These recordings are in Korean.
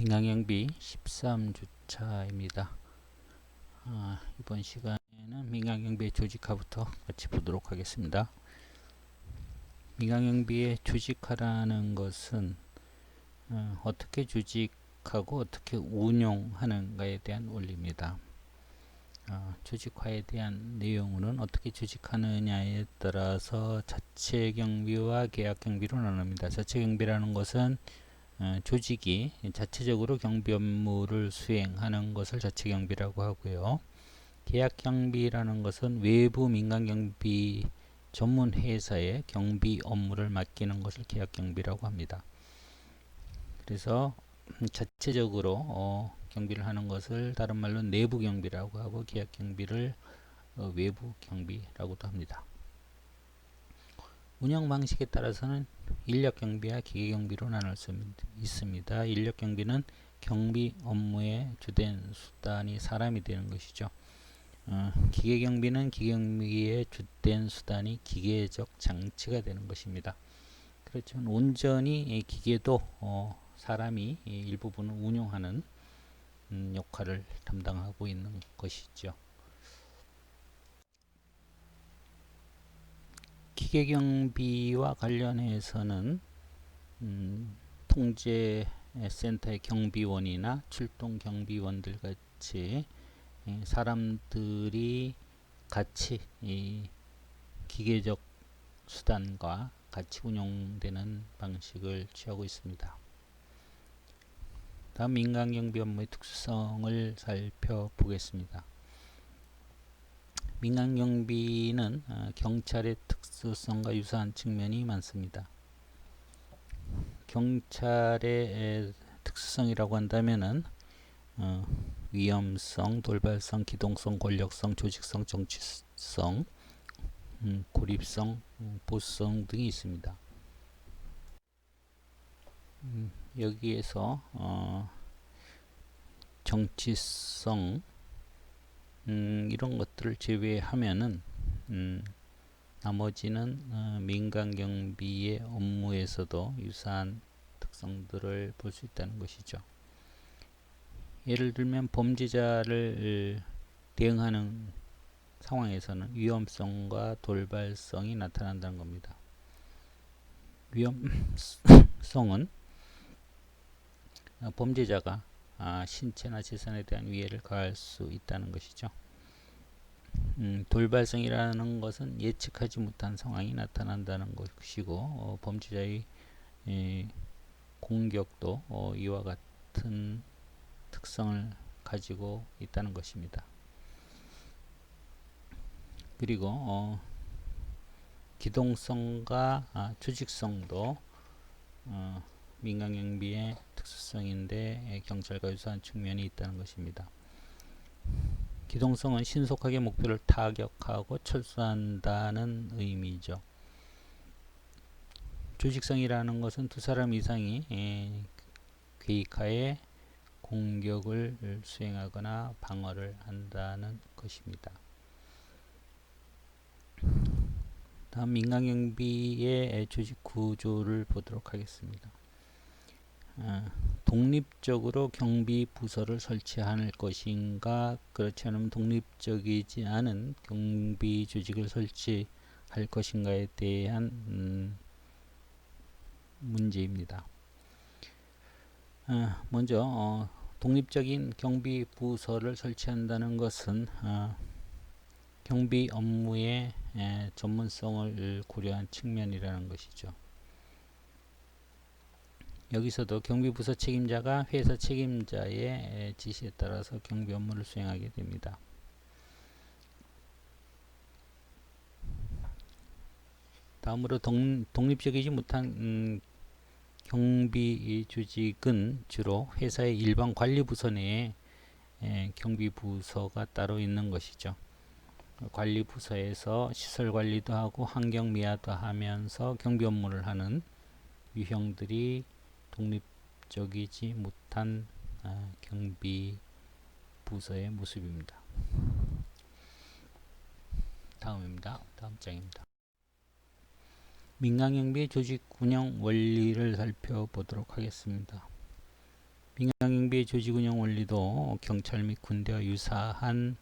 민간경비 13주차입니다. 이번 시간에는 민간경비의 조직화부터 같이 보도록 하겠습니다. 민간경비의 조직화라는 것은 어떻게 조직하고 어떻게 운용하는가에 대한 원리입니다. 조직화에 대한 내용은 어떻게 조직하느냐에 따라서 자체경비와 계약경비로 나눕니다. 자체경비라는 것은 조직이 자체적으로 경비 업무를 수행하는 것을 자체경비라고 하고요. 계약경비라는 것은 외부 민간경비 전문 회사에 경비 업무를 맡기는 것을 계약경비라고 합니다. 그래서 자체적으로 경비를 하는 것을 다른 말로 내부경비라고 하고 계약경비를 외부경비라고도 합니다. 운영 방식에 따라서는 인력경비와 기계경비로 나눌 수 있습니다. 인력경비는 경비 업무의 주된 수단이 사람이 되는 것이죠. 기계경비는 기계경비의 주된 수단이 기계적 장치가 되는 것입니다. 그렇지만 온전히 기계도 사람이 일부분을 운용하는 역할을 담당하고 있는 것이죠. 기계경비와 관련해서는 통제센터의 경비원이나 출동경비원들 같이 사람들이 같이 이 기계적 수단과 같이 운용되는 방식을 취하고 있습니다. 다음 민간경비 업무의 특수성을 살펴보겠습니다. 민간경비는 경찰의 특수성과 유사한 측면이 많습니다. 경찰의 특수성이라고 한다면은 위험성, 돌발성, 기동성, 권력성, 조직성, 정치성, 고립성, 보수성 등이 있습니다. 여기에서 정치성 이런 것들을 제외하면은 나머지는 민간경비의 업무에서도 유사한 특성들을 볼 수 있다는 것이죠. 예를 들면 범죄자를 대응하는 상황에서는 위험성과 돌발성이 나타난다는 겁니다. 위험성은 범죄자가 신체나 재산에 대한 위해를 가할 수 있다는 것이죠. 돌발성이라는 것은 예측하지 못한 상황이 나타난다는 것이고 범죄자의 공격도 이와 같은 특성을 가지고 있다는 것입니다. 그리고 기동성과 조직성도 민간경비의 특수성인데 경찰과 유사한 측면이 있다는 것입니다. 기동성은 신속하게 목표를 타격하고 철수한다는 의미죠. 조직성이라는 것은 두 사람 이상이 계획하에 공격을 수행하거나 방어를 한다는 것입니다. 다음 민간경비의 조직 구조를 보도록 하겠습니다. 독립적으로 경비 부서를 설치할 것인가, 그렇지 않으면 독립적이지 않은 경비 조직을 설치할 것인가에 대한 문제입니다. 먼저 독립적인 경비 부서를 설치한다는 것은 경비 업무의 전문성을 고려한 측면이라는 것이죠. 여기서도 경비부서 책임자가 회사 책임자의 지시에 따라서 경비 업무를 수행하게 됩니다. 다음으로 독립적이지 못한 경비 조직은 주로 회사의 일반 관리부서 내에 경비부서가 따로 있는 것이죠. 관리부서에서 시설관리도 하고 환경미화도 하면서 경비 업무를 하는 유형들이 독립적이지 못한 경비부서의 모습입니다. 다음입니다. 다음 장입니다. 민간경비 조직 운영 원리를 살펴보도록 하겠습니다. 민간경비의 조직 운영 원리도 경찰 및 군대와 유사한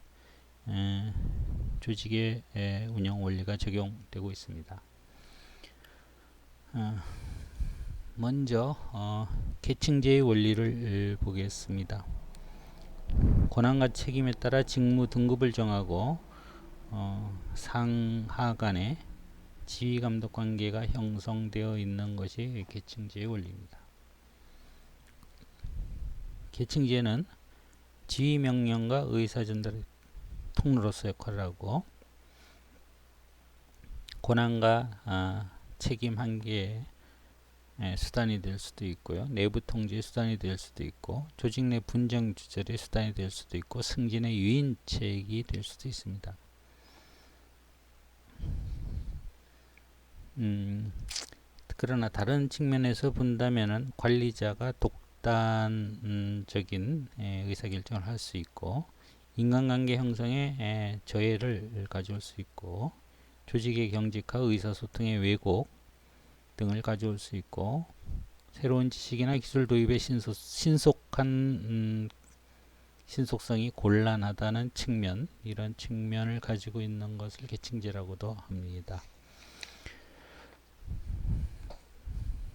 조직의 운영 원리가 적용되고 있습니다. 먼저 계층제의 원리를 보겠습니다. 권한과 책임에 따라 직무 등급을 정하고 상하 간의 지휘 감독 관계가 형성되어 있는 것이 계층제의 원리입니다. 계층제는 지휘 명령과 의사 전달의 통로로서 역할을 하고 권한과 책임 한계의 수단이 될 수도 있고요. 내부 통제의 수단이 될 수도 있고 조직 내 분쟁 조절의 수단이 될 수도 있고 승진의 유인책이 될 수도 있습니다. 그러나 다른 측면에서 본다면은 관리자가 독단적인 의사결정을 할 수 있고 인간관계 형성에 저해를 가져올 수 있고 조직의 경직화, 의사소통의 왜곡 등을 가져올 수 있고 새로운 지식이나 기술 도입의 신속성이 곤란하다는 측면, 이런 측면을 가지고 있는 것을 계층제라고도 합니다.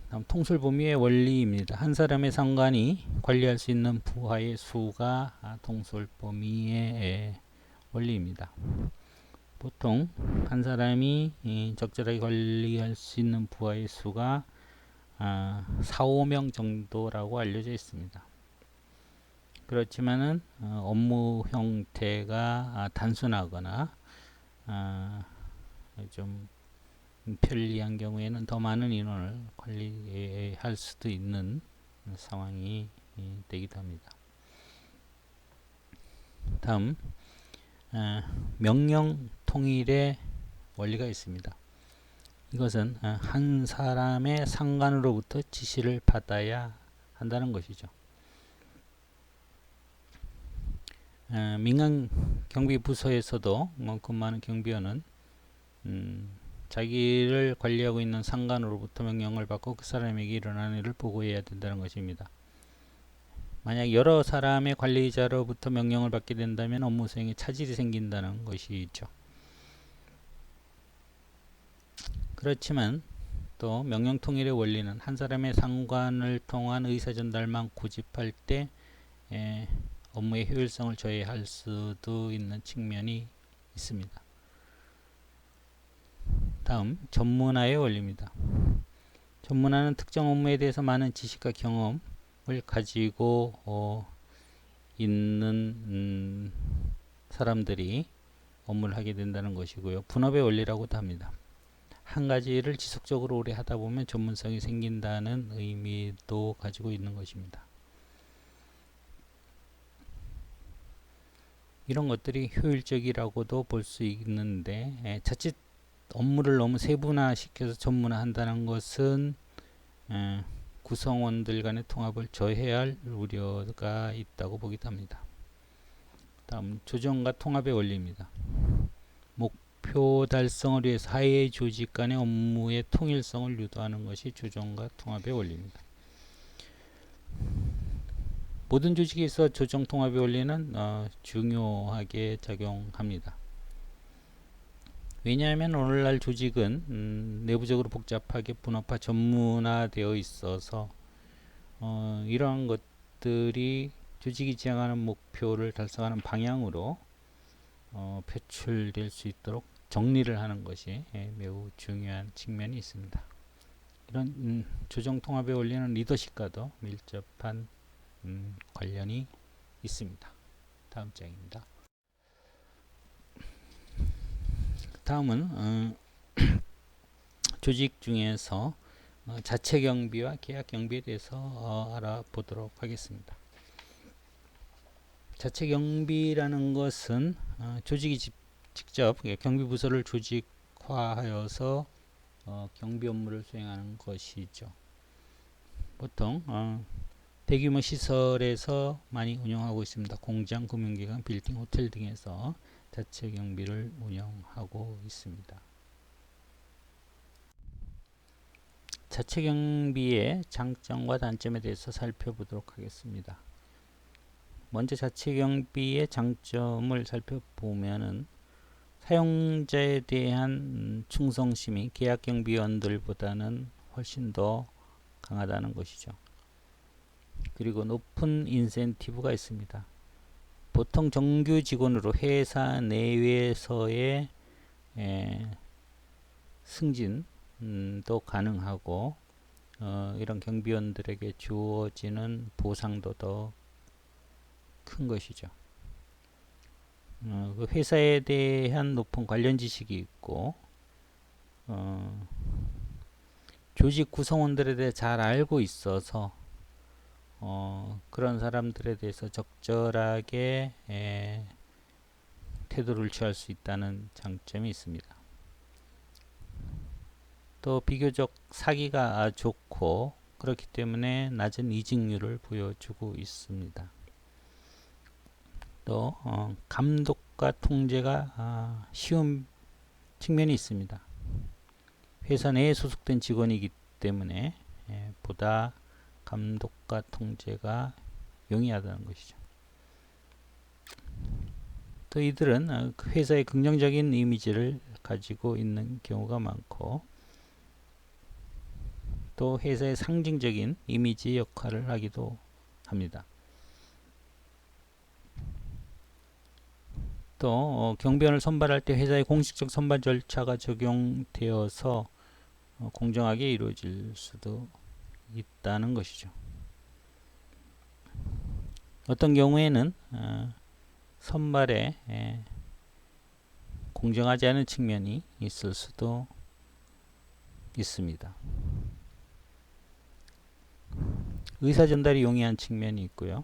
다음 통솔 범위의 원리입니다. 한 사람의 상관이 관리할 수 있는 부하의 수가 통솔 범위의 원리입니다. 보통 한 사람이 적절하게 관리할 수 있는 부하의 수가 4, 5명 정도라고 알려져 있습니다. 그렇지만은 업무 형태가 단순하거나 좀 편리한 경우에는 더 많은 인원을 관리할 수도 있는 상황이 되기도 합니다. 다음 명령 통일의 원리가 있습니다. 이것은 한 사람의 상관으로부터 지시를 받아야 한다는 것이죠. 민간 경비 부서에서도 근무하는 경비원은 자기를 관리하고 있는 상관으로부터 명령을 받고 그 사람에게 일어나는 일을 보고해야 된다는 것입니다. 만약 여러 사람의 관리자로부터 명령을 받게 된다면 업무 수행에 차질이 생긴다는 것이죠. 그렇지만 또 명령 통일의 원리는 한 사람의 상관을 통한 의사 전달만 고집할 때 업무의 효율성을 저해할 수도 있는 측면이 있습니다. 다음 전문화의 원리입니다. 전문화는 특정 업무에 대해서 많은 지식과 경험을 가지고 있는 사람들이 업무를 하게 된다는 것이고요. 분업의 원리라고도 합니다. 한 가지를 지속적으로 오래 하다 보면 전문성이 생긴다는 의미도 가지고 있는 것입니다. 이런 것들이 효율적이라고도 볼 수 있는데 자칫 업무를 너무 세분화시켜서 전문화한다는 것은 구성원들 간의 통합을 저해할 우려가 있다고 보기도 합니다. 다음 조정과 통합의 원리입니다. 목표 달성을 위해 사회 조직 간의 업무의 통일성을 유도하는 것이 조정과 통합의 원리입니다. 모든 조직에 있어 조정 통합의 원리는 중요하게 작용합니다. 왜냐하면 오늘날 조직은 내부적으로 복잡하게 분업화 전문화되어 있어서 이러한 것들이 조직이 지향하는 목표를 달성하는 방향으로 표출될 수 있도록 정리를 하는 것이 매우 중요한 측면이 있습니다. 이런 조정 통합의 원리는 리더십과도 밀접한 관련이 있습니다. 다음 장입니다. 다음은 조직 중에서 자체 경비와 계약 경비에 대해서 알아보도록 하겠습니다. 자체 경비라는 것은 조직이 직접 경비 부서를 조직화하여서 경비 업무를 수행하는 것이죠. 보통 대규모 시설에서 많이 운영하고 있습니다. 공장, 금융기관, 빌딩, 호텔 등에서 자체 경비를 운영하고 있습니다. 자체 경비의 장점과 단점에 대해서 살펴보도록 하겠습니다. 먼저 자체 경비의 장점을 살펴보면은 사용자에 대한 충성심이 계약 경비원들보다는 훨씬 더 강하다는 것이죠. 그리고 높은 인센티브가 있습니다. 보통 정규 직원으로 회사 내외에서의 승진도 가능하고 이런 경비원들에게 주어지는 보상도 더 큰 것이죠. 그 회사에 대한 높은 관련 지식이 있고 조직 구성원들에 대해 잘 알고 있어서 그런 사람들에 대해서 적절하게 태도를 취할 수 있다는 장점이 있습니다. 또 비교적 사기가 좋고 그렇기 때문에 낮은 이직률을 보여주고 있습니다. 또 감독과 통제가 쉬운 측면이 있습니다. 회사 내에 소속된 직원이기 때문에 보다 감독과 통제가 용이하다는 것이죠. 또 이들은 회사의 긍정적인 이미지를 가지고 있는 경우가 많고 또 회사의 상징적인 이미지 역할을 하기도 합니다. 또 경비원을 선발할 때 회사의 공식적 선발 절차가 적용되어서 공정하게 이루어질 수도 있다는 것이죠. 어떤 경우에는 선발에 공정하지 않은 측면이 있을 수도 있습니다. 의사 전달이 용이한 측면이 있고요.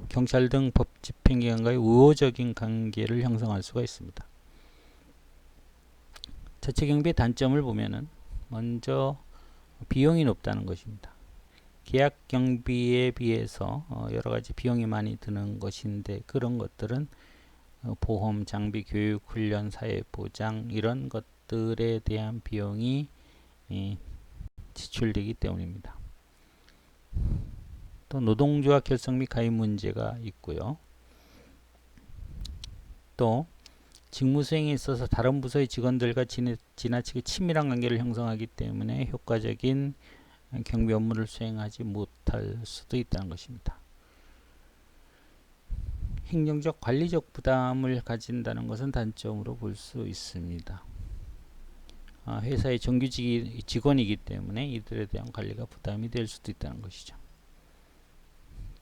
경찰 등 법 집행기관과의 우호적인 관계를 형성할 수가 있습니다. 자체 경비의 단점을 보면은 먼저 비용이 높다는 것입니다. 계약 경비에 비해서 여러 가지 비용이 많이 드는 것인데 그런 것들은 보험, 장비, 교육, 훈련, 사회보장 이런 것들에 대한 비용이 지출되기 때문입니다. 또 노동조합 결성 및 가입 문제가 있고요. 또 직무 수행에 있어서 다른 부서의 직원들과 지나치게 친밀한 관계를 형성하기 때문에 효과적인 경비 업무를 수행하지 못할 수도 있다는 것입니다. 행정적 관리적 부담을 가진다는 것은 단점으로 볼 수 있습니다. 회사의 정규 직원이기 때문에 이들에 대한 관리가 부담이 될 수도 있다는 것이죠.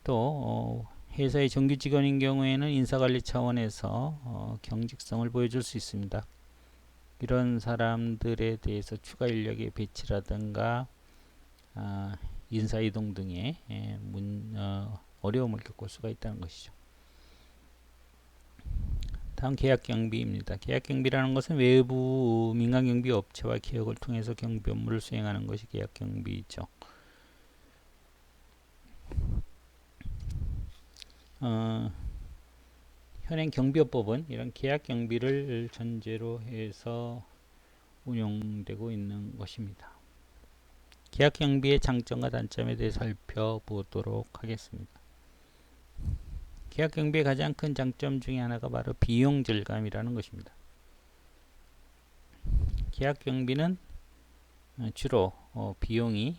또 회사의 정규 직원인 경우에는 인사관리 차원에서 경직성을 보여줄 수 있습니다. 이런 사람들에 대해서 추가 인력의 배치라든가 인사이동 등의 어려움을 겪을 수가 있다는 것이죠. 다음 계약경비입니다. 계약경비라는 것은 외부 민간경비 업체와 기업을 통해서 경비 업무를 수행하는 것이 계약경비죠. 현행 경비업법은 이런 계약경비를 전제로 해서 운용되고 있는 것입니다. 계약경비의 장점과 단점에 대해 살펴보도록 하겠습니다. 계약경비의 가장 큰 장점 중에 하나가 바로 비용 절감이라는 것입니다. 계약경비는 주로 비용이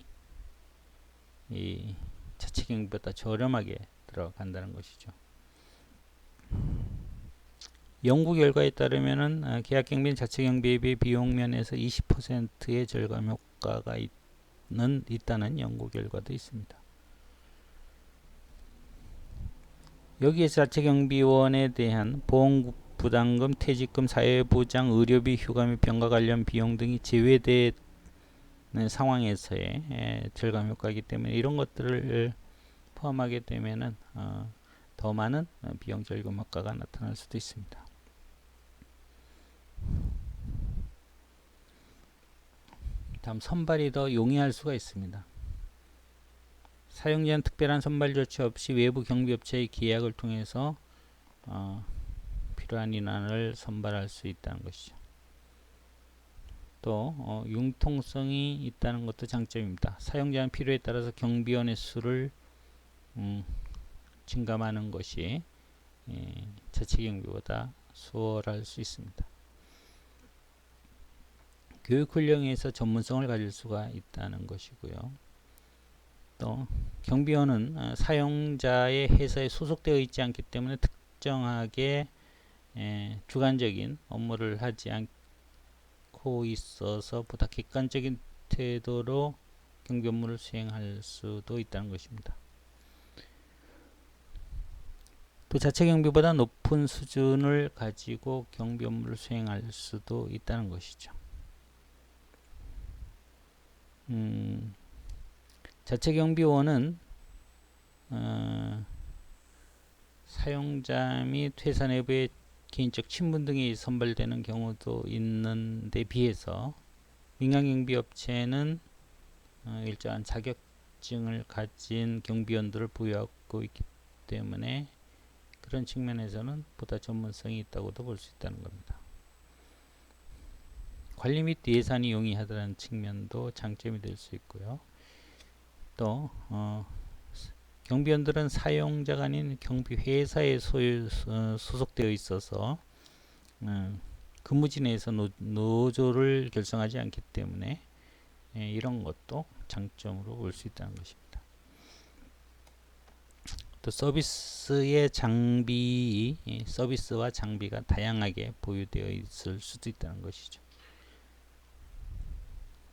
이 자체경비보다 저렴하게 들어간다는 것이죠. 연구 결과에 따르면은 계약경비는 자체경비에 비해 비용 면에서 20%의 절감 효과가 있다는 연구 결과도 있습니다. 여기에서 자체경비원에 대한 보험부담금, 퇴직금, 사회보장, 의료비, 휴가 및 병가 관련 비용 등이 제외되는 상황에서의 절감 효과이기 때문에 이런 것들을 포함하게 되면은 더 많은 비용 절감 효과가 나타날 수도 있습니다. 다음 선발이 더 용이할 수가 있습니다. 사용자는 특별한 선발 조치 없이 외부 경비업체의 계약을 통해서 필요한 인원을 선발할 수 있다는 것이죠. 또 융통성이 있다는 것도 장점입니다. 사용자 필요에 따라서 경비원의 수를 증감하는 것이 자체 경비보다 수월할 수 있습니다. 교육 훈련에서 전문성을 가질 수가 있다는 것이고요. 또 경비원은 사용자의 회사에 소속되어 있지 않기 때문에 특정하게 주관적인 업무를 하지 않고 있어서 보다 객관적인 태도로 경비 업무를 수행할 수도 있다는 것입니다. 또 자체 경비보다 높은 수준을 가지고 경비 업무를 수행할 수도 있다는 것이죠. 자체 경비원은 사용자 및 회사 내부의 개인적 친분 등이 선발되는 경우도 있는데 비해서 민간경비업체는 일정한 자격증을 가진 경비원들을 보유하고 있기 때문에 그런 측면에서는 보다 전문성이 있다고도 볼 수 있다는 겁니다. 관리 및 예산이 용이하다는 측면도 장점이 될 수 있고요. 또 경비원들은 사용자가 아닌 경비회사에 소속되어 있어서 근무지 내에서 노조를 결성하지 않기 때문에 이런 것도 장점으로 볼 수 있다는 것입니다. 또 서비스의 서비스와 장비가 다양하게 보유되어 있을 수도 있다는 것이죠.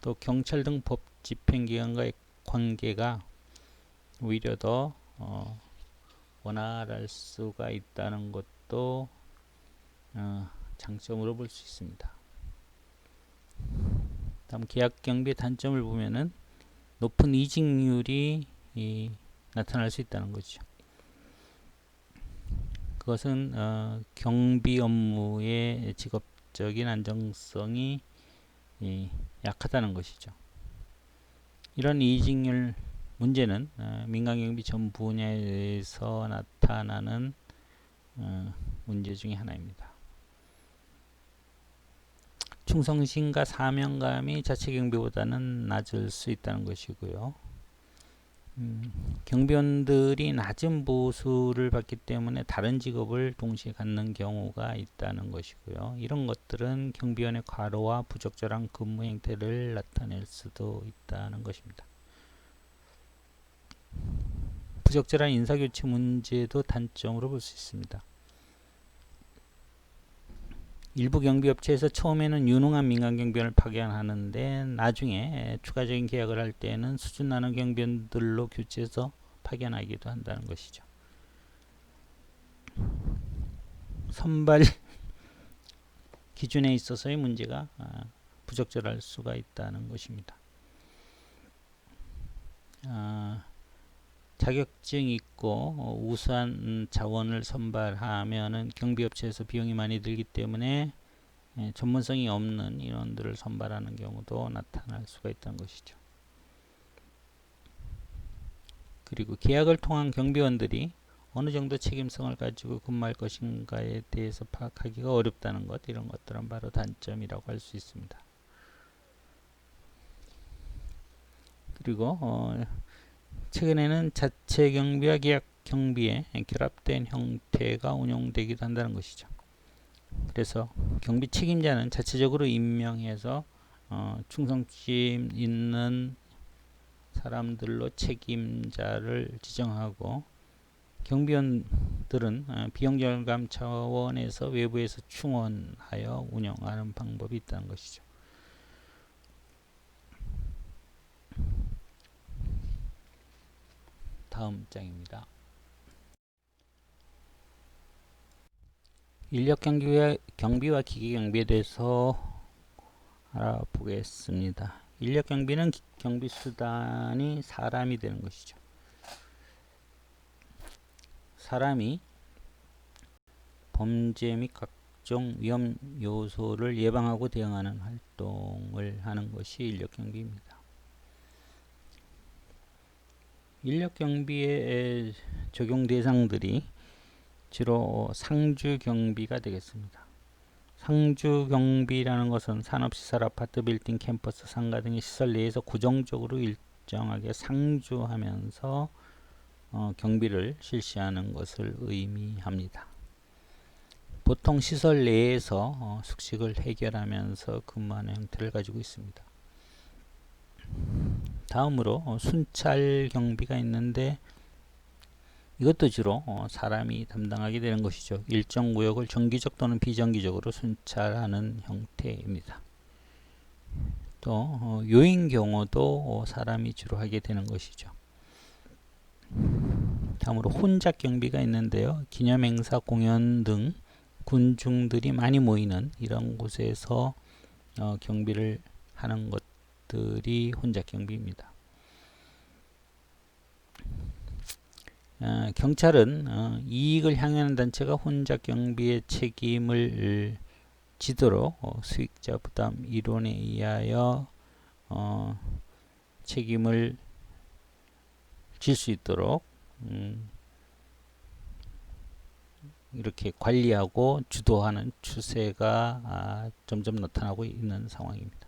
또 경찰 등 법 집행기관과의 관계가 오히려 더 원활할 수가 있다는 것도 장점으로 볼 수 있습니다. 다음 계약경비의 단점을 보면은 높은 이직률이 나타날 수 있다는 거죠. 그것은 경비 업무의 직업적인 안정성이 약하다는 것이죠. 이런 이직률 문제는 민간경비 전 분야에서 나타나는 문제 중에 하나입니다. 충성심과 사명감이 자체 경비보다는 낮을 수 있다는 것이고요. 경비원들이 낮은 보수를 받기 때문에 다른 직업을 동시에 갖는 경우가 있다는 것이고요. 이런 것들은 경비원의 과로와 부적절한 근무 행태를 나타낼 수도 있다는 것입니다. 부적절한 인사교체 문제도 단점으로 볼 수 있습니다. 일부 경비업체에서 처음에는 유능한 민간경비원을 파견하는데 나중에 추가적인 계약을 할 때는 수준 낮은 경비원들로 교체해서 파견하기도 한다는 것이죠. 선발 기준에 있어서의 문제가 부적절할 수가 있다는 것입니다. 자격증 있고 우수한 자원을 선발하면은 경비업체에서 비용이 많이 들기 때문에 전문성이 없는 인원들을 선발하는 경우도 나타날 수가 있다는 것이죠. 그리고 계약을 통한 경비원들이 어느 정도 책임성을 가지고 근무할 것인가에 대해서 파악하기가 어렵다는 것, 이런 것들은 바로 단점이라고 할 수 있습니다. 그리고 최근에는 자체 경비와 계약 경비의 결합된 형태가 운영되기도 한다는 것이죠. 그래서 경비 책임자는 자체적으로 임명해서 충성심 있는 사람들로 책임자를 지정하고 경비원들은 비용절감 차원에서 외부에서 충원하여 운영하는 방법이 있다는 것이죠. 다음 장입니다. 인력 경비와 기계 경비에 대해서 알아보겠습니다. 인력 경비는 경비 수단이 사람이 되는 것이죠. 사람이 범죄 및 각종 위험 요소를 예방하고 대응하는 활동을 하는 것이 인력 경비입니다. 인력 경비의 적용 대상들이 주로 상주 경비가 되겠습니다. 상주 경비라는 것은 산업시설, 아파트, 빌딩, 캠퍼스, 상가 등의 시설 내에서 고정적으로 일정하게 상주하면서 경비를 실시하는 것을 의미합니다. 보통 시설 내에서 숙식을 해결하면서 근무하는 형태를 가지고 있습니다. 다음으로 순찰 경비가 있는데 이것도 주로 사람이 담당하게 되는 것이죠. 일정 구역을 정기적 또는 비정기적으로 순찰하는 형태입니다. 또 요인 경우도 사람이 주로 하게 되는 것이죠. 다음으로 혼잡 경비가 있는데요. 기념행사, 공연 등 군중들이 많이 모이는 이런 곳에서 경비를 하는 것들이 혼잡 경비입니다. 경찰은 이익을 향하는 단체가 혼잡 경비의 책임을 지도록 수익자 부담 이론에 의하여 책임을 질 수 있도록 이렇게 관리하고 주도하는 추세가 점점 나타나고 있는 상황입니다.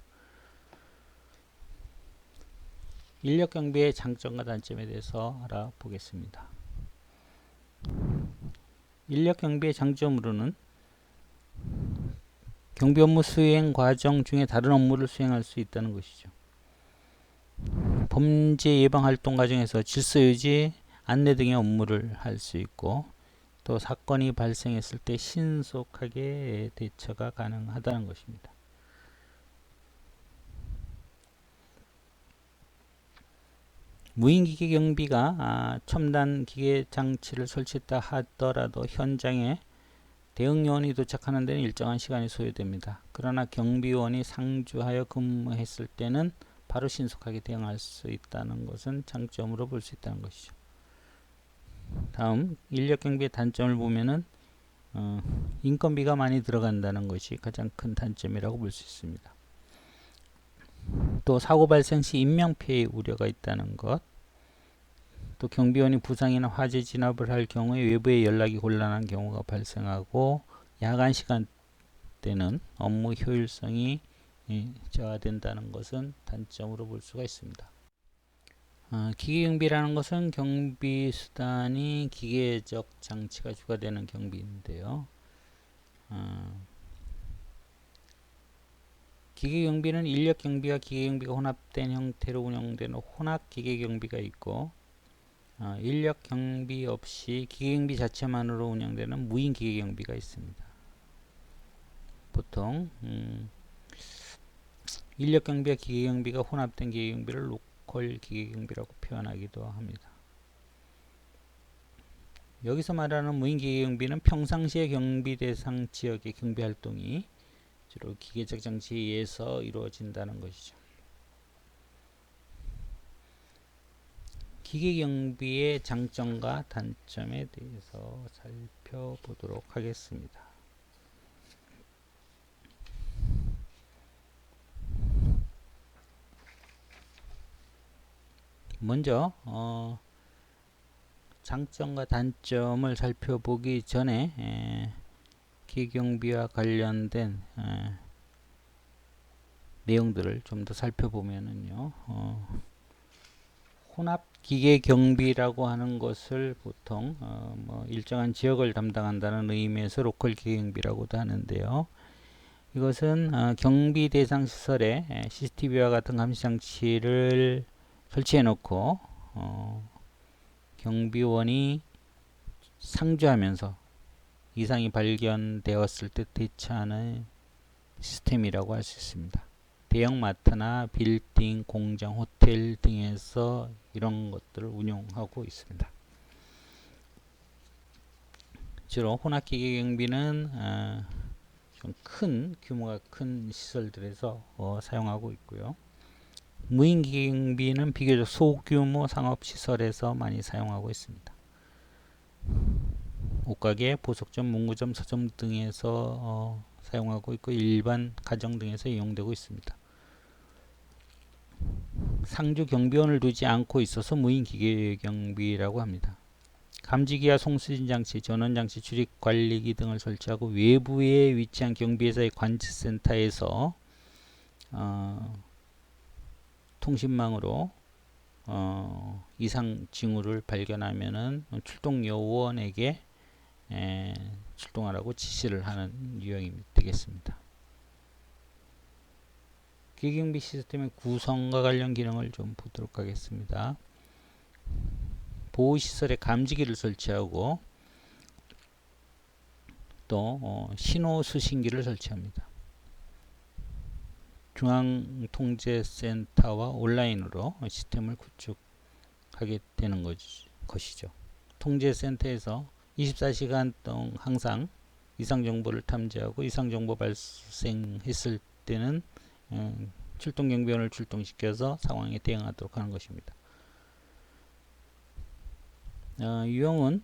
인력 경비의 장점과 단점에 대해서 알아보겠습니다. 인력 경비의 장점으로는 경비 업무 수행 과정 중에 다른 업무를 수행할 수 있다는 것이죠. 범죄 예방 활동 과정에서 질서 유지, 안내 등의 업무를 할 수 있고 또 사건이 발생했을 때 신속하게 대처가 가능하다는 것입니다. 무인기계 경비가 첨단 기계 장치를 설치했다 하더라도 현장에 대응 요원이 도착하는 데는 일정한 시간이 소요됩니다. 그러나 경비원이 상주하여 근무했을 때는 바로 신속하게 대응할 수 있다는 것은 장점으로 볼 수 있다는 것이죠. 다음 인력 경비의 단점을 보면은 인건비가 많이 들어간다는 것이 가장 큰 단점이라고 볼 수 있습니다. 또 사고 발생 시 인명피해의 우려가 있다는 것, 또 경비원이 부상이나 화재 진압을 할 경우에 외부에 연락이 곤란한 경우가 발생하고 야간 시간대는 업무 효율성이 저하된다는 것은 단점으로 볼 수가 있습니다. 기계경비라는 것은 경비수단이 기계적 장치가 주가되는 경비인데요. 기계경비는 인력경비와 기계경비가 혼합된 형태로 운영되는 혼합기계경비가 있고 인력경비 없이 기계경비 자체만으로 운영되는 무인기계경비가 있습니다. 보통 인력경비와 기계경비가 혼합된 기계경비를 로컬 기계경비라고 표현하기도 합니다. 여기서 말하는 무인기계경비는 평상시의 경비 대상 지역의 경비활동이 주로 기계적 장치에 의해서 이루어진다는 것이죠. 기계경비의 장점과 단점에 대해서 살펴보도록 하겠습니다. 먼저 장점과 단점을 살펴보기 전에 기계경비와 관련된 내용들을 좀 더 살펴보면은요. 혼합 기계경비라고 하는 것을 보통 일정한 지역을 담당한다는 의미에서 로컬 기계경비라고도 하는데요. 이것은 경비 대상 시설에 CCTV와 같은 감시 장치를 설치해 놓고 경비원이 상주하면서 이상이 발견되었을 때 대처하는 시스템이라고 할 수 있습니다. 대형마트나 빌딩, 공장, 호텔 등에서 이런 것들을 운용하고 있습니다. 주로 혼합기계 경비는 좀 큰 규모가 큰 시설들에서 사용하고 있고요. 무인기계 경비는 비교적 소규모 상업시설에서 많이 사용하고 있습니다. 옷가게, 보석점, 문구점, 서점 등에서 사용하고 있고 일반 가정 등에서 이용되고 있습니다. 상주 경비원을 두지 않고 있어서 무인 기계 경비라고 합니다. 감지기와 송수진 장치, 전원 장치, 출입 관리기 등을 설치하고 외부에 위치한 경비회사의 관제센터에서 통신망으로 이상 징후를 발견하면은 출동 요원에게 출동하라고 지시를 하는 유형이 되겠습니다. 기계경비 시스템의 구성과 관련 기능을 좀 보도록 하겠습니다. 보호시설에 감지기를 설치하고 또 신호 수신기를 설치합니다. 중앙통제센터와 온라인으로 시스템을 구축하게 되는 것이죠. 통제센터에서 24시간 동안 항상 이상정보를 탐지하고 이상정보 발생했을 때는 출동경비원을 출동시켜서 상황에 대응하도록 하는 것입니다. 유형은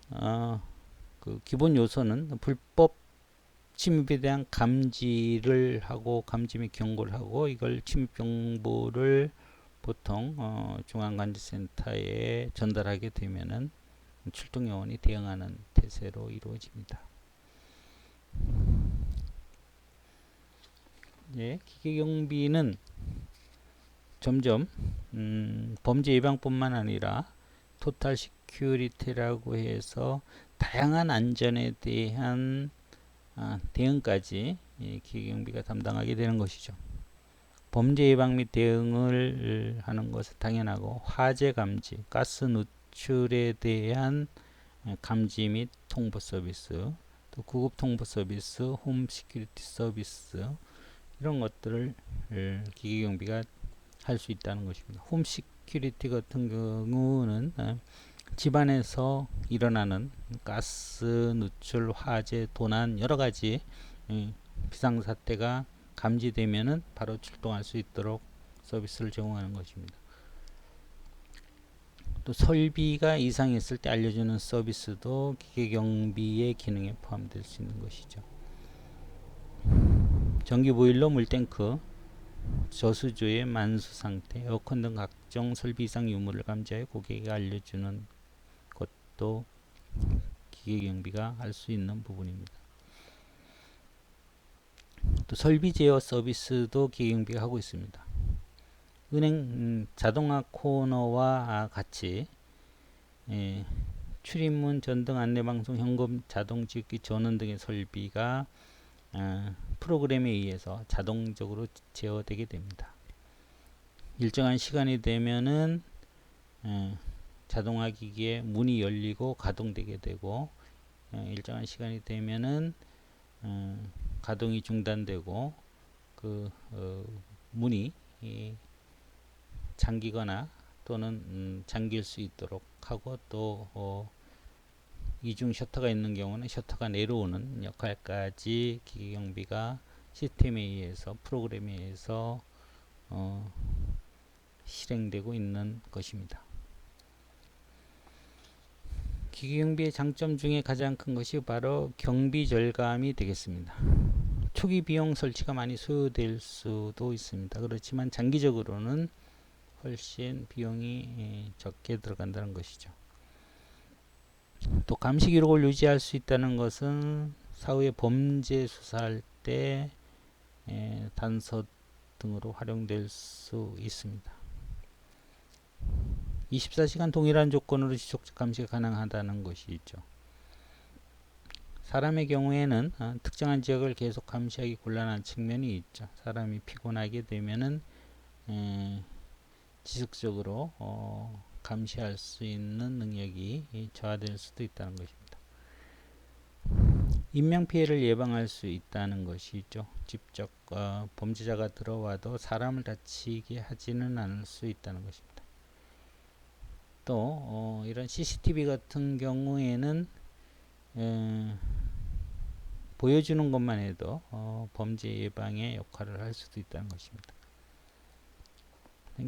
그 기본 요소는 불법 침입에 대한 감지를 하고 감지 및 경고를 하고 이걸 침입 정보를 보통 중앙관제센터에 전달하게 되면은 출동 요원이 대응하는 태세로 이루어집니다. 기계경비는 점점 범죄 예방뿐만 아니라 토탈 시큐리티라고 해서 다양한 안전에 대한 대응까지 기계경비가 담당하게 되는 것이죠. 범죄 예방 및 대응을 하는 것은 당연하고 화재 감지, 가스 누출에 대한 감지 및 통보 서비스, 또 구급 통보 서비스, 홈 시큐리티 서비스 이런 것들을 기계경비가 할 수 있다는 것입니다. 홈 시큐리티 같은 경우는 집안에서 일어나는 가스 누출, 화재, 도난 여러 가지 비상사태가 감지되면은 바로 출동할 수 있도록 서비스를 제공하는 것입니다. 또 설비가 이상했을 때 알려주는 서비스도 기계경비의 기능에 포함될 수 있는 것이죠. 전기 보일러, 물탱크, 저수조의 만수 상태, 에어컨 등 각종 설비 이상 유무를 감지하여 고객에게 알려주는 것도 기계경비가 할 수 있는 부분입니다. 또 설비 제어 서비스도 기계경비가 하고 있습니다. 은행 자동화 코너와 같이 출입문, 전등, 안내방송, 현금, 자동 지급기, 전원 등의 설비가 프로그램에 의해서 자동적으로 제어되게 됩니다. 일정한 시간이 되면은 자동화 기기의 문이 열리고 가동되게 되고 일정한 시간이 되면은 가동이 중단되고 그 문이 잠기거나 또는 잠길 수 있도록 하고 또 이중 셔터가 있는 경우는 셔터가 내려오는 역할까지 기계경비가 시스템에 의해서 프로그램에 의해서 실행되고 있는 것입니다. 기계경비의 장점 중에 가장 큰 것이 바로 경비 절감이 되겠습니다. 초기 비용 설치가 많이 소요될 수도 있습니다. 그렇지만 장기적으로는 훨씬 비용이 적게 들어간다는 것이죠. 또 감시 기록을 유지할 수 있다는 것은 사후에 범죄 수사할 때 단서 등으로 활용될 수 있습니다. 24시간 동일한 조건으로 지속적 감시가 가능하다는 것이 있죠. 사람의 경우에는 특정한 지역을 계속 감시하기 곤란한 측면이 있죠. 사람이 피곤하게 되면은 지속적으로 감시할 수 있는 능력이 저하될 수도 있다는 것입니다. 인명피해를 예방할 수 있다는 것이죠. 직접 범죄자가 들어와도 사람을 다치게 하지는 않을 수 있다는 것입니다. 또 이런 CCTV 같은 경우에는 보여주는 것만 해도 범죄 예방의 역할을 할 수도 있다는 것입니다.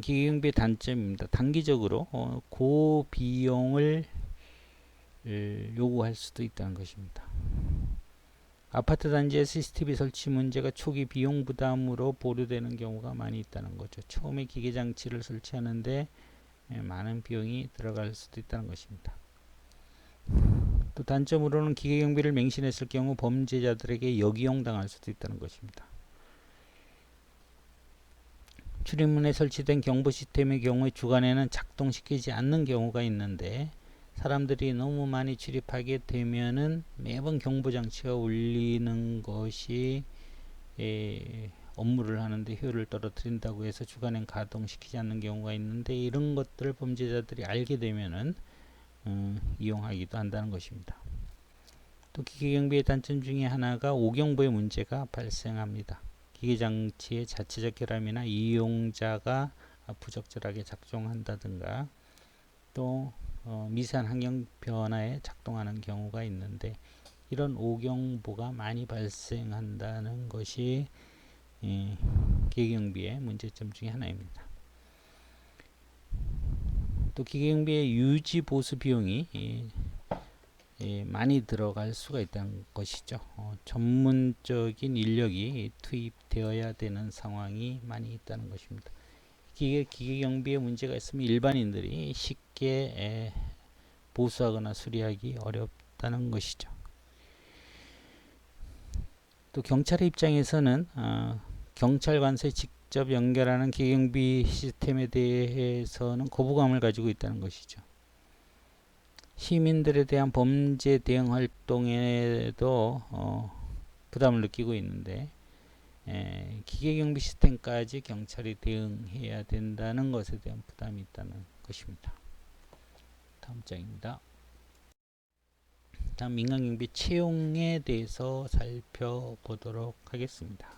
기계경비의 단점입니다. 단기적으로 고비용을 요구할 수도 있다는 것입니다. 아파트 단지의 CCTV 설치 문제가 초기 비용 부담으로 보류되는 경우가 많이 있다는 거죠. 처음에 기계장치를 설치하는데 많은 비용이 들어갈 수도 있다는 것입니다. 또 단점으로는 기계경비를 맹신했을 경우 범죄자들에게 역이용당할 수도 있다는 것입니다. 출입문에 설치된 경보 시스템의 경우에 주간에는 작동시키지 않는 경우가 있는데 사람들이 너무 많이 출입하게 되면은 매번 경보장치가 울리는 것이 업무를 하는데 효율을 떨어뜨린다고 해서 주간엔 가동시키지 않는 경우가 있는데 이런 것들을 범죄자들이 알게 되면은 이용하기도 한다는 것입니다. 또 기계경비의 단점 중에 하나가 오경보의 문제가 발생합니다. 기계장치의 자체적 결함이나 이용자가 부적절하게 작동한다든가 또 미세한 환경 변화에 작동하는 경우가 있는데 이런 오경보가 많이 발생한다는 것이 기계경비의 문제점 중에 하나입니다. 또 기계경비의 유지 보수 비용이 많이 들어갈 수가 있다는 것이죠. 전문적인 인력이 투입되어야 되는 상황이 많이 있다는 것입니다. 기계경비에 문제가 있으면 일반인들이 쉽게 보수하거나 수리하기 어렵다는 것이죠. 또 경찰의 입장에서는 경찰관서에 직접 연결하는 기계경비 시스템에 대해서는 거부감을 가지고 있다는 것이죠. 시민들에 대한 범죄 대응 활동에도 부담을 느끼고 있는데 기계경비 시스템까지 경찰이 대응해야 된다는 것에 대한 부담이 있다는 것입니다. 다음 장입니다. 다음 민간경비 채용에 대해서 살펴보도록 하겠습니다.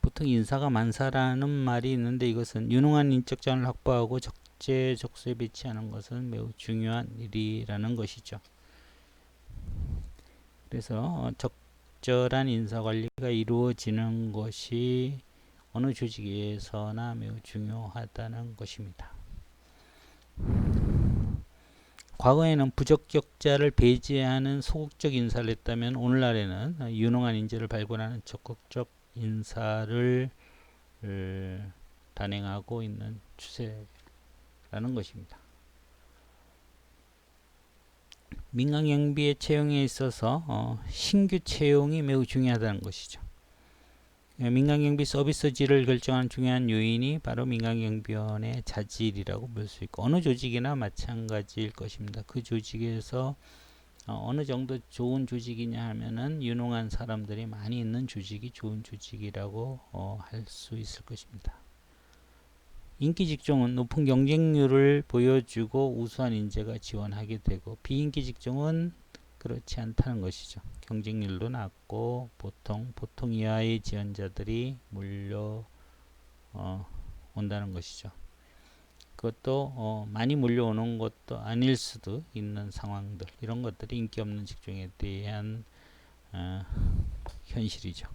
보통 인사가 만사라는 말이 있는데 이것은 유능한 인적 자원을 확보하고 적재적소에 배치하는 것은 매우 중요한 일이라는 것이죠. 그래서 적절한 인사관리가 이루어지는 것이 어느 조직에서나 매우 중요하다는 것입니다. 과거에는 부적격자를 배제하는 소극적 인사를 했다면 오늘날에는 유능한 인재를 발굴하는 적극적 인사를 단행하고 있는 추세라는 것입니다. 민간경비의 채용에 있어서 신규 채용이 매우 중요하다는 것이죠. 민간경비 서비스 질을 결정하는 중요한 요인이 바로 민간경비원의 자질이라고 볼 수 있고 어느 조직이나 마찬가지일 것입니다. 그 조직에서 어느 정도 좋은 조직이냐 하면은 유능한 사람들이 많이 있는 조직이 좋은 조직이라고 할 수 있을 것입니다. 인기 직종은 높은 경쟁률을 보여주고 우수한 인재가 지원하게 되고 비인기 직종은 그렇지 않다는 것이죠. 경쟁률도 낮고 보통 이하의 지원자들이 몰려 온다는 것이죠. 그것도 많이 몰려오는 것도 아닐 수도 있는 상황들, 이런 것들이 인기 없는 직종에 대한 현실이죠.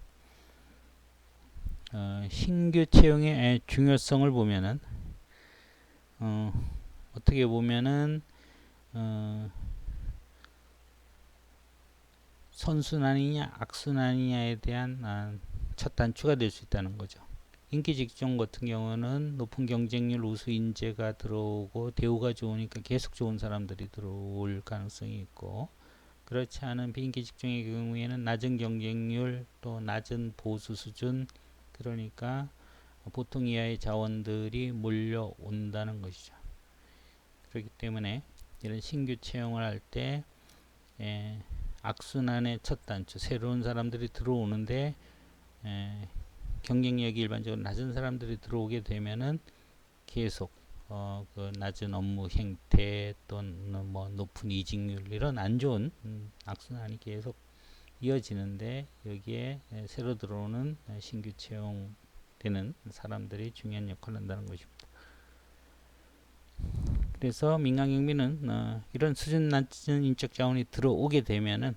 신규 채용의 중요성을 보면은 어떻게 보면은 선순환이냐 악순환이냐에 대한 첫 단추가 될 수 있다는 거죠. 인기 직종 같은 경우는 높은 경쟁률 우수 인재가 들어오고 대우가 좋으니까 계속 좋은 사람들이 들어올 가능성이 있고 그렇지 않은 비인기 직종의 경우에는 낮은 경쟁률 또 낮은 보수 수준 그러니까 보통 이하의 자원들이 몰려온다는 것이죠. 그렇기 때문에 이런 신규 채용을 할 때 악순환의 첫 단추 새로운 사람들이 들어오는데 경쟁력이 일반적으로 낮은 사람들이 들어오게 되면은 계속 그 낮은 업무 행태 또는 뭐 높은 이직률 이런 안 좋은 악순환이 계속 이어지는데 여기에 새로 들어오는 신규 채용되는 사람들이 중요한 역할을 한다는 것입니다. 그래서 민간경비는 이런 수준 낮은 인적 자원이 들어오게 되면은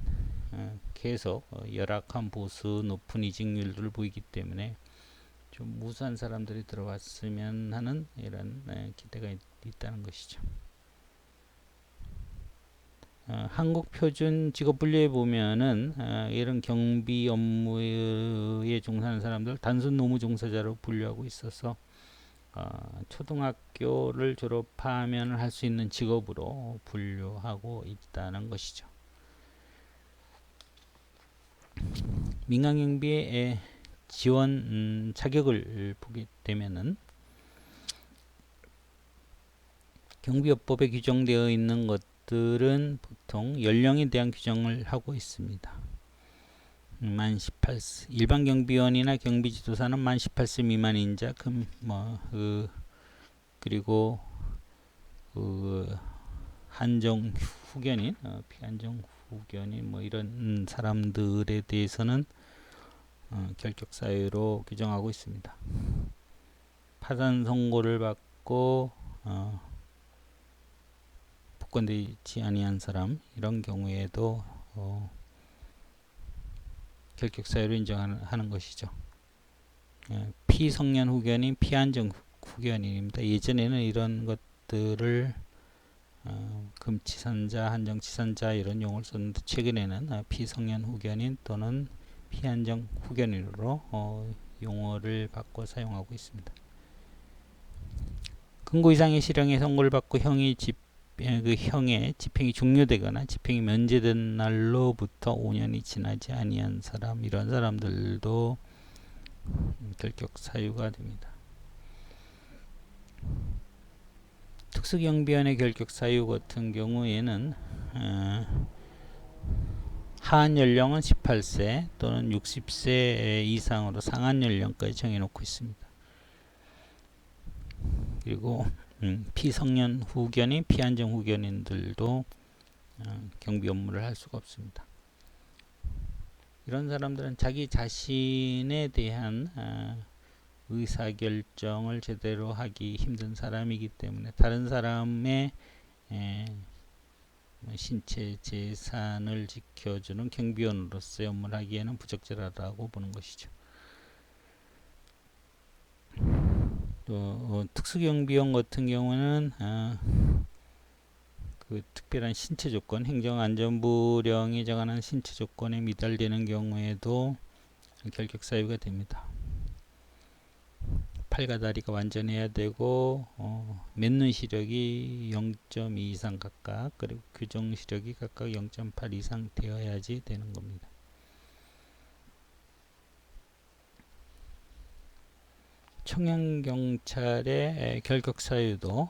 계속 열악한 보수 높은 이직률을 보이기 때문에 좀 우수한 사람들이 들어왔으면 하는 이런 기대가 있다는 것이죠. 한국 표준 직업 분류에 보면은 이런 경비 업무에 종사하는 사람들 단순 노무 종사자로 분류하고 있어서 초등학교를 졸업하면 할 수 있는 직업으로 분류하고 있다는 것이죠. 민간경비의 지원 자격을 보게 되면은 경비업법에 규정되어 있는 것들은 보통 연령에 대한 규정을 하고 있습니다. 만 18세 일반 경비원이나 경비지도사는 만 18세 미만인 자, 그리고 한정 후견인, 피한정 후견인 이런 사람들에 대해서는 결격 사유로 규정하고 있습니다. 파산 선고를 받고 복권되지 아니한 사람, 이런 경우에도 결격 사유로 인정하는 것이죠. 피성년 후견인, 피한정 후견인입니다. 예전에는 이런 것들을 금치산자, 한정치산자 이런 용어를 썼는데 최근에는 피성년 후견인 또는 피한정 후견인으로 용어를 바꿔 사용하고 있습니다. 금고 이상의 실형의 선고를 받고 형의 집행이 종료되거나 집행이 면제된 날로부터 5년이 지나지 아니한 사람, 이런 사람들도 결격 사유가 됩니다. 특수경비원의 결격 사유 같은 경우에는 하한 연령은 18세 또는 60세 이상으로 상한 연령까지 정해놓고 있습니다. 그리고 피성년 후견인, 피한정 후견인들도 경비 업무를 할 수가 없습니다. 이런 사람들은 자기 자신에 대한 의사결정을 제대로 하기 힘든 사람이기 때문에 다른 사람의 신체 재산을 지켜주는 경비원으로서의 업무를 하기에는 부적절하다고 보는 것이죠. 또 특수경비원 같은 경우는 그 특별한 신체 조건, 행정안전부령이 정하는 신체 조건에 미달되는 경우에도 결격 사유가 됩니다. 팔과 다리가 완전해야 되고 맺는 시력이 0.2 이상 각각, 그리고 규정 시력이 각각 0.8 이상 되어야지 되는 겁니다. 청양경찰의 결격 사유도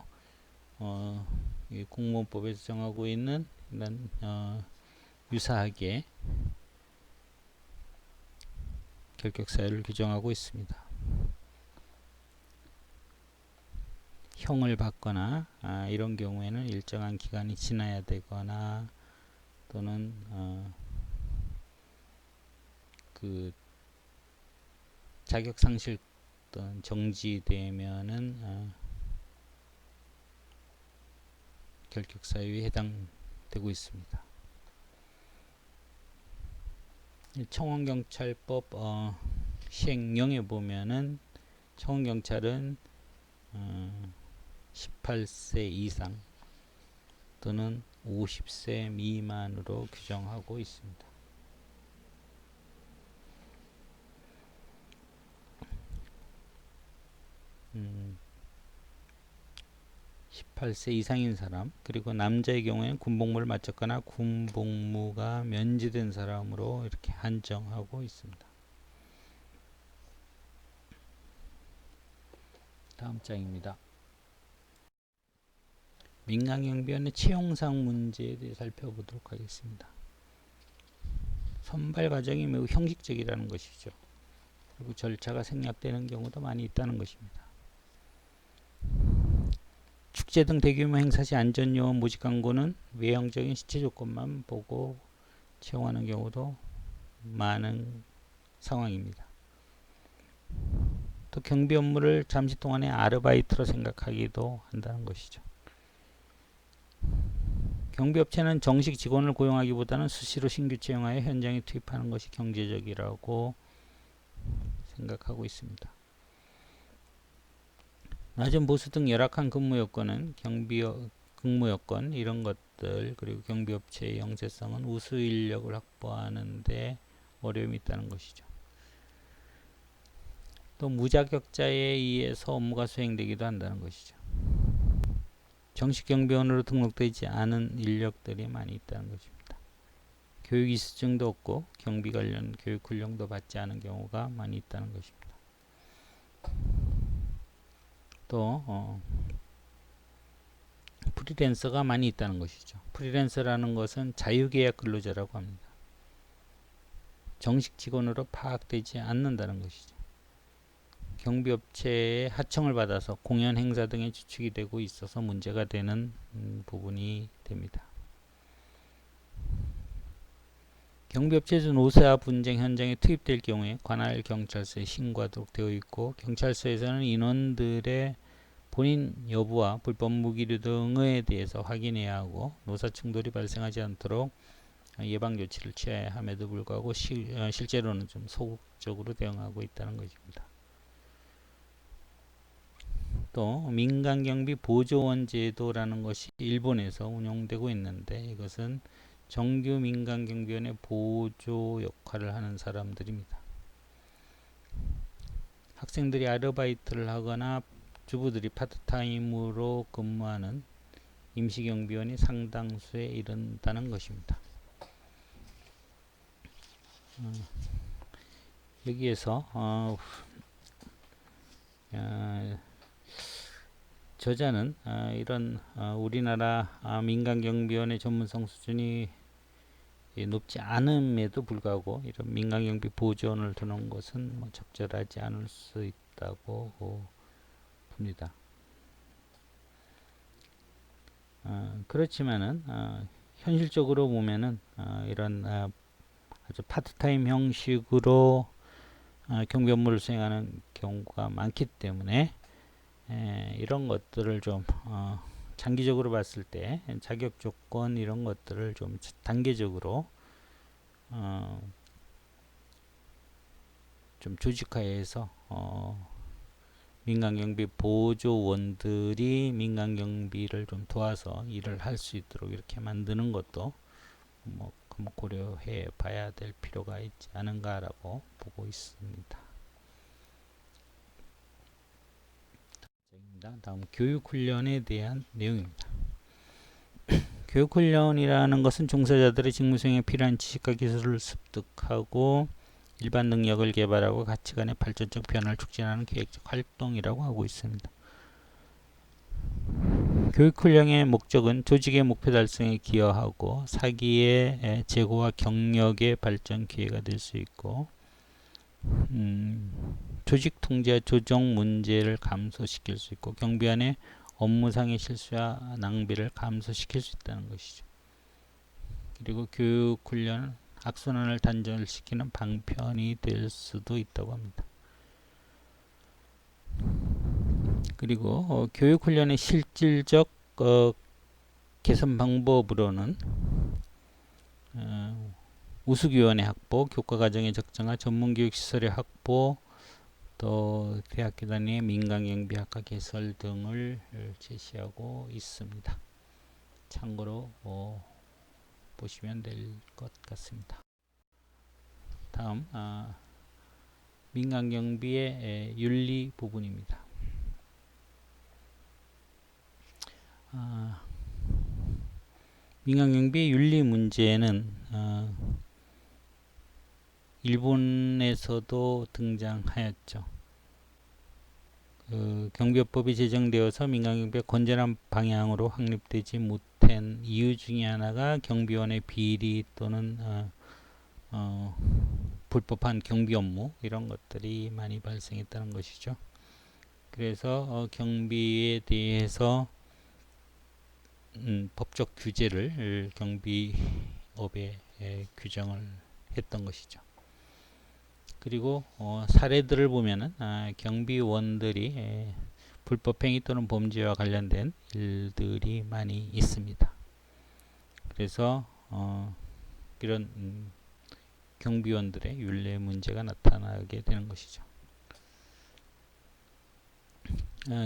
공무원법에서 정하고 있는 이런 유사하게 결격 사유를 규정하고 있습니다. 형을 받거나 이런 경우에는 일정한 기간이 지나야 되거나 또는 그 자격 상실 또는 정지되면은 결격 사유에 해당되고 있습니다. 청원경찰법 시행령에 보면은 청원경찰은 18세 이상 또는 50세 미만으로 규정하고 있습니다. 18세 이상인 사람, 그리고 남자의 경우에는 군복무를 마쳤거나 군복무가 면제된 사람으로 이렇게 한정하고 있습니다. 다음 장입니다. 민간경비원의 채용상 문제에 대해 살펴보도록 하겠습니다. 선발 과정이 매우 형식적이라는 것이죠. 그리고 절차가 생략되는 경우도 많이 있다는 것입니다. 축제 등 대규모 행사 시 안전요원 모집 광고는 외형적인 신체 조건만 보고 채용하는 경우도 많은 상황입니다. 또 경비 업무를 잠시 동안의 아르바이트로 생각하기도 한다는 것이죠. 경비업체는 정식 직원을 고용하기보다는 수시로 신규 채용하여 현장에 투입하는 것이 경제적이라고 생각하고 있습니다. 낮은 보수 등 열악한 근무 여건은 근무 여건 이런 것들, 그리고 경비업체의 영세성은 우수 인력을 확보하는 데 어려움이 있다는 것이죠. 또 무자격자에 의해서 업무가 수행되기도 한다는 것이죠. 정식 경비원으로 등록되지 않은 인력들이 많이 있다는 것입니다. 교육 이수증도 없고 경비 관련 교육 훈련도 받지 않은 경우가 많이 있다는 것입니다. 또 프리랜서가 많이 있다는 것이죠. 프리랜서라는 것은 자유계약 근로자라고 합니다. 정식 직원으로 파악되지 않는다는 것이죠. 경비업체의 하청을 받아서 공연 행사 등에 주축이 되고 있어서 문제가 되는 부분이 됩니다. 경비업체에서 노사 분쟁 현장에 투입될 경우에 관할 경찰서에 신고하도록 되어 있고, 경찰서에서는 인원들의 본인 여부와 불법 무기류 등에 대해서 확인해야 하고, 노사 충돌이 발생하지 않도록 예방 조치를 취해야 함에도 불구하고 실제로는 좀 소극적으로 대응하고 있다는 것입니다. 또 민간경비 보조원 제도라는 것이 일본에서 운영되고 있는데, 이것은 정규 민간경비원의 보조 역할을 하는 사람들입니다. 학생들이 아르바이트를 하거나 주부들이 파트타임으로 근무하는 임시경비원이 상당수에 이른다는 것입니다. 여기에서 저자는 이런 우리나라 민간경비원의 전문성 수준이 높지 않음에도 불구하고 이런 민간경비 보조원을 두는 것은 적절하지 않을 수 있다고 봅니다. 그렇지만은 현실적으로 보면은 이런 아주 파트타임 형식으로 경비 업무를 수행하는 경우가 많기 때문에 이런 것들을 좀 장기적으로 봤을 때 자격 조건 이런 것들을 좀 단계적으로 좀 조직화해서 민간경비 보조원들이 민간경비를 좀 도와서 일을 할 수 있도록 이렇게 만드는 것도 뭐 고려해 봐야 될 필요가 있지 않은가라고 보고 있습니다. 다음 교육훈련에 대한 내용입니다. 교육훈련이라는 것은 종사자들의 직무수행에 필요한 지식과 기술을 습득하고 일반 능력을 개발하고 가치관의 발전적 변화를 촉진하는 계획적 활동이라고 하고 있습니다. 교육훈련의 목적은 조직의 목표 달성에 기여하고 사기의 재고와 경력의 발전 기회가 될 수 있고, 조직 통제 조정 문제를 감소시킬 수 있고, 경비원의 업무상의 실수와 낭비를 감소시킬 수 있다는 것이죠. 그리고 교육훈련은 악순환을 단절시키는 방편이 될 수도 있다고 합니다. 그리고 교육훈련의 실질적 개선 방법으로는 우수교원의 확보, 교과과정의 적정화, 전문교육시설의 확보, 또 대학교 단위의 민간경비학과 개설 등을 제시하고 있습니다. 참고로 보시면 될 것 같습니다. 다음 민간경비의 윤리 부분입니다. 민간경비의 윤리 문제는 일본에서도 등장하였죠. 경비법이 제정되어서 민간경비가 건전한 방향으로 확립되지 못한 이유 중에 하나가 경비원의 비리 또는 불법한 경비 업무 이런 것들이 많이 발생했다는 것이죠. 그래서 경비에 대해서 법적 규제를 경비업에 규정을 했던 것이죠. 그리고 사례들을 보면은 경비원들이 불법행위 또는 범죄와 관련된 일들이 많이 있습니다. 그래서 이런 경비원들의 윤리 문제가 나타나게 되는 것이죠.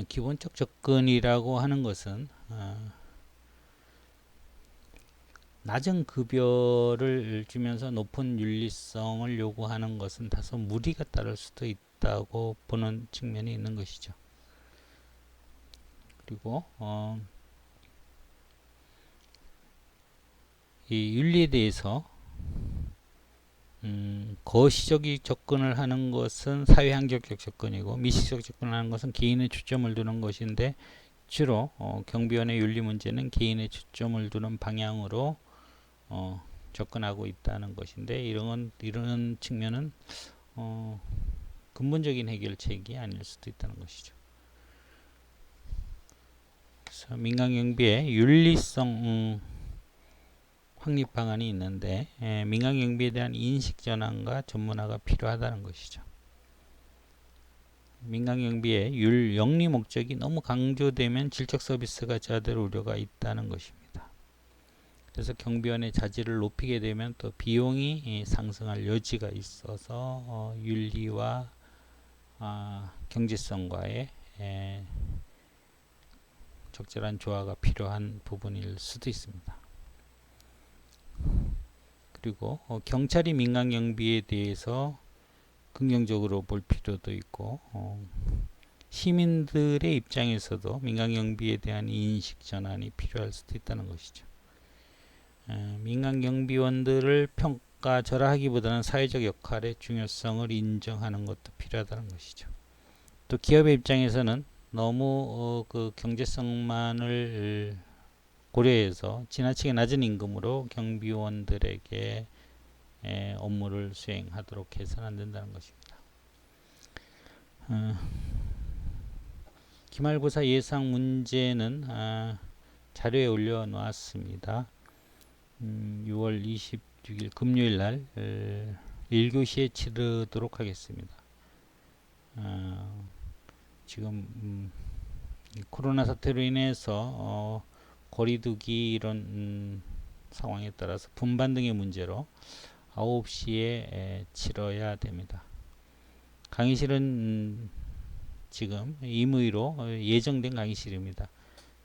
기본적 접근이라고 하는 것은 낮은 급여를 주면서 높은 윤리성을 요구하는 것은 다소 무리가 따를 수도 있다고 보는 측면이 있는 것이죠. 그리고 이 윤리에 대해서 거시적인 접근을 하는 것은 사회환경적 접근이고 미시적 접근을 하는 것은 개인의 초점을 두는 것인데 주로 경비원의 윤리 문제는 개인의 초점을 두는 방향으로 접근하고 있다는 것인데 이런 측면은 근본적인 해결책이 아닐 수도 있다는 것이죠. 그래서 민간경비의 윤리성 확립 방안이 있는데 민간경비에 대한 인식 전환과 전문화가 필요하다는 것이죠. 민간경비의 영리 목적이 너무 강조되면 질적 서비스가 저하될 우려가 있다는 것입니다. 그래서 경비원의 자질을 높이게 되면 또 비용이 상승할 여지가 있어서 윤리와 경제성과의 적절한 조화가 필요한 부분일 수도 있습니다. 그리고 경찰이 민간경비에 대해서 긍정적으로 볼 필요도 있고 시민들의 입장에서도 민간경비에 대한 인식 전환이 필요할 수도 있다는 것이죠. 민간경비원들을 평가절하하기보다는 사회적 역할의 중요성을 인정하는 것도 필요하다는 것이죠. 또 기업의 입장에서는 너무 그 경제성만을 고려해서 지나치게 낮은 임금으로 경비원들에게 업무를 수행하도록 해서는 안 된다는 것입니다. 기말고사 예상 문제는 자료에 올려놓았습니다. 6월 26일 금요일 날 1교시에 치르도록 하겠습니다. 지금 코로나 사태로 인해서 거리두기 이런 상황에 따라서 분반 등의 문제로 9시에 치러야 됩니다. 강의실은 지금 임의로 예정된 강의실입니다.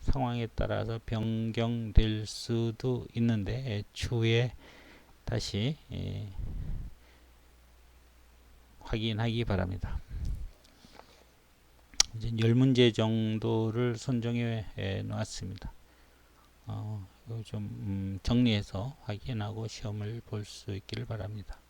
상황에 따라서 변경될 수도 있는데 추후에 다시 확인하기 바랍니다. 이제 10문제 정도를 선정해 놓았습니다. 좀 정리해서 확인하고 시험을 볼 수 있기를 바랍니다.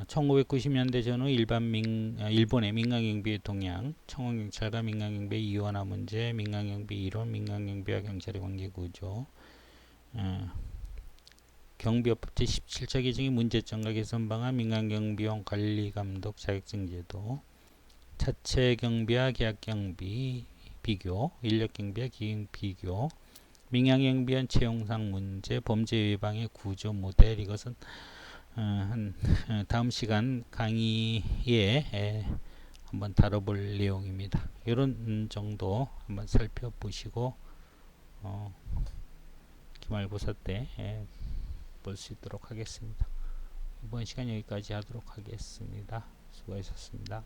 1990년대 전후 일본의 민간경비의 동향, 청원경찰과 민간경비의 이원화 문제, 민간경비 이론, 민간경비와 경찰의 관계구조, 경비업법 제17차 개정의 문제점과 개선 방안, 민간경비원 관리감독 자격증제도, 자체경비와 계약경비 비교, 인력경비와 기능 비교, 민간경비원 채용상 문제, 범죄 예방의 구조 모델, 이것은 다음 시간 강의에 한번 다뤄볼 내용입니다. 이런 정도 한번 살펴보시고 기말고사 때 볼 수 있도록 하겠습니다. 이번 시간 여기까지 하도록 하겠습니다. 수고하셨습니다.